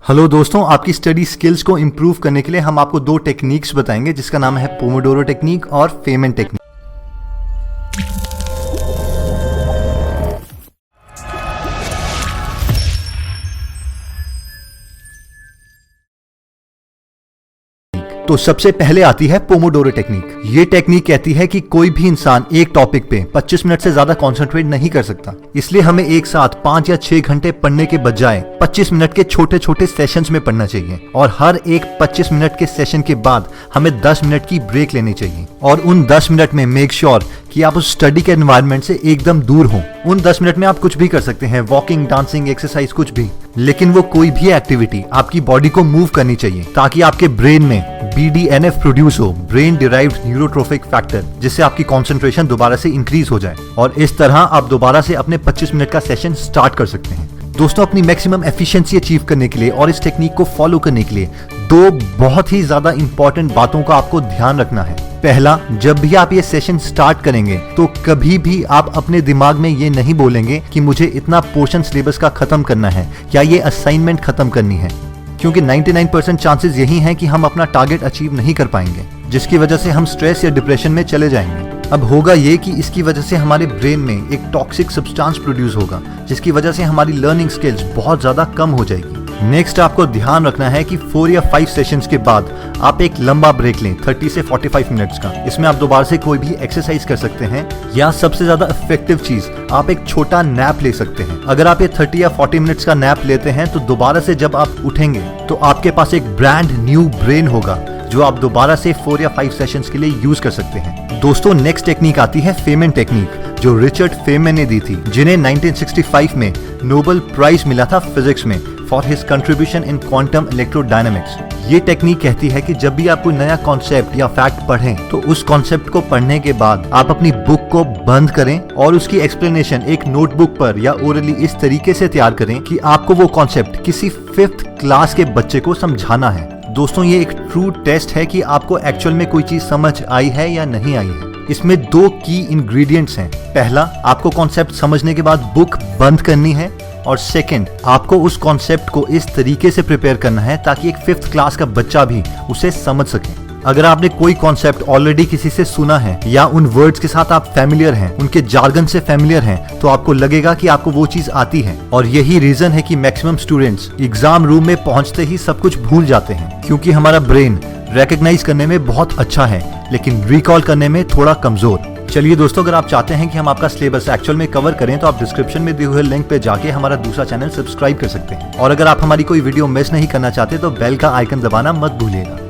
Hello दोस्तों, आपकी study skills को इम्प्रूव करने के लिए हम आपको दो टेक्निक्स बताएंगे जिसका नाम है पोमोडोरो टेक्निक और फेमन टेक्निक। तो सबसे पहले आती है पोमोडोरो टेक्निक। ये टेक्निक कहती है कि कोई भी इंसान एक टॉपिक पे 25 मिनट से ज्यादा कंसंट्रेट नहीं कर सकता, इसलिए हमें एक साथ 5 या 6 घंटे पढ़ने के बजाय 25 मिनट के छोटे छोटे सेशंस में पढ़ना चाहिए और हर एक 25 मिनट के सेशन के बाद हमें 10 मिनट की ब्रेक लेनी चाहिए और उन 10 मिनट में मेक श्योर कि आप उस स्टडी के एनवायरनमेंट से एकदम दूर हो। उन 10 मिनट में आप कुछ भी कर सकते हैं, वॉकिंग, डांसिंग, एक्सरसाइज, कुछ भी, लेकिन वो कोई भी एक्टिविटी आपकी बॉडी को मूव करनी चाहिए ताकि आपके ब्रेन में BDNF प्रोड्यूस हो, ब्रेन डिराइव्ड न्यूरोट्रोफिक फैक्टर, जिससे आपकी कंसंट्रेशन दोबारा से इंक्रीज हो जाए और इस तरह आप दोबारा से अपने 25 मिनट का सेशन स्टार्ट कर सकते हैं। दोस्तों, अपनी मैक्सिमम एफिशिएंसी अचीव करने के लिए और इस टेक्निक को फॉलो करने के लिए दो बहुत ही ज्यादा इंपॉर्टेंट बातों का आपको ध्यान रखना है। पहला, जब भी आप ये सेशन स्टार्ट करेंगे तो कभी भी आप अपने दिमाग में ये नहीं बोलेंगे कि मुझे इतना पोर्शन सिलेबस का खत्म करना है या ये असाइनमेंट खत्म करनी है, क्योंकि 99% चांसेस यही हैं कि हम अपना टारगेट अचीव नहीं कर पाएंगे, जिसकी वजह से हम स्ट्रेस या डिप्रेशन में चले जाएंगे। अब होगा ये कि इसकी वजह से हमारे ब्रेन में एक टॉक्सिक सब्सटेंस प्रोड्यूस होगा, जिसकी वजह से हमारी लर्निंग स्किल्स बहुत ज्यादा कम हो जाएगी। नेक्स्ट, आपको ध्यान रखना है कि 4 या 5 सेशंस के बाद आप एक लंबा ब्रेक लें, 30 से 45 मिनट्स का। इसमें आप दोबारा से कोई भी एक्सरसाइज कर सकते हैं या सबसे ज्यादा इफेक्टिव चीज, आप एक छोटा नैप ले सकते हैं। अगर आप ये 30 या 40 मिनट्स का नैप लेते हैं तो दोबारा से जब आप उठेंगे तो आपके पास एक ब्रांड न्यू ब्रेन होगा जो आप दोबारा से 4 या 5 सेशंस के लिए यूज कर सकते हैं। दोस्तों, नेक्स्ट टेक्निक आती है फेमन टेक्निक, जो रिचर्ड फेमन ने दी थी, जिन्हें 1965 में नोबेल प्राइज मिला था फिजिक्स में for his contribution in quantum electrodynamics. ये टेक्निक कहती है कि जब भी आप कोई नया कॉन्सेप्ट या फैक्ट पढ़ें तो उस कॉन्सेप्ट को पढ़ने के बाद आप अपनी बुक को बंद करें और उसकी एक्सप्लेनेशन एक नोटबुक पर या ओरली इस तरीके से तैयार करें कि आपको वो कॉन्सेप्ट किसी 5th क्लास के बच्चे को समझाना है। दोस्तों, ये एक ट्रू टेस्ट है कि आपको एक्चुअल में कोई चीज समझ आई है या नहीं आई है। इसमें 2 की इंग्रेडिएंट्स हैं। पहला, आपको कॉन्सेप्ट समझने के बाद बुक बंद करनी है और सेकंड, आपको उस कॉन्सेप्ट को इस तरीके से प्रिपेयर करना है ताकि एक 5th क्लास का बच्चा भी उसे समझ सके। अगर आपने कोई कॉन्सेप्ट ऑलरेडी किसी से सुना है या उन वर्ड्स के साथ आप फैमिलियर हैं, उनके जार्गन से फैमिलियर हैं, तो आपको लगेगा कि आपको वो चीज आती है और यही रीजन है कि मैक्सिमम स्टूडेंट्स एग्जाम रूम में पहुंचते ही सब कुछ भूल जाते हैं, क्योंकि हमारा ब्रेन रिकॉग्नाइज करने में बहुत अच्छा है लेकिन रिकॉल करने में थोड़ा कमजोर। चलिए दोस्तों, अगर आप चाहते हैं कि हम आपका सिलेबस एक्चुअल में कवर करें तो आप डिस्क्रिप्शन में दिए हुए लिंक पे जाके हमारा दूसरा चैनल सब्सक्राइब कर सकते हैं और अगर आप हमारी कोई वीडियो मिस नहीं करना चाहते तो बेल का आइकन दबाना मत भूलिएगा।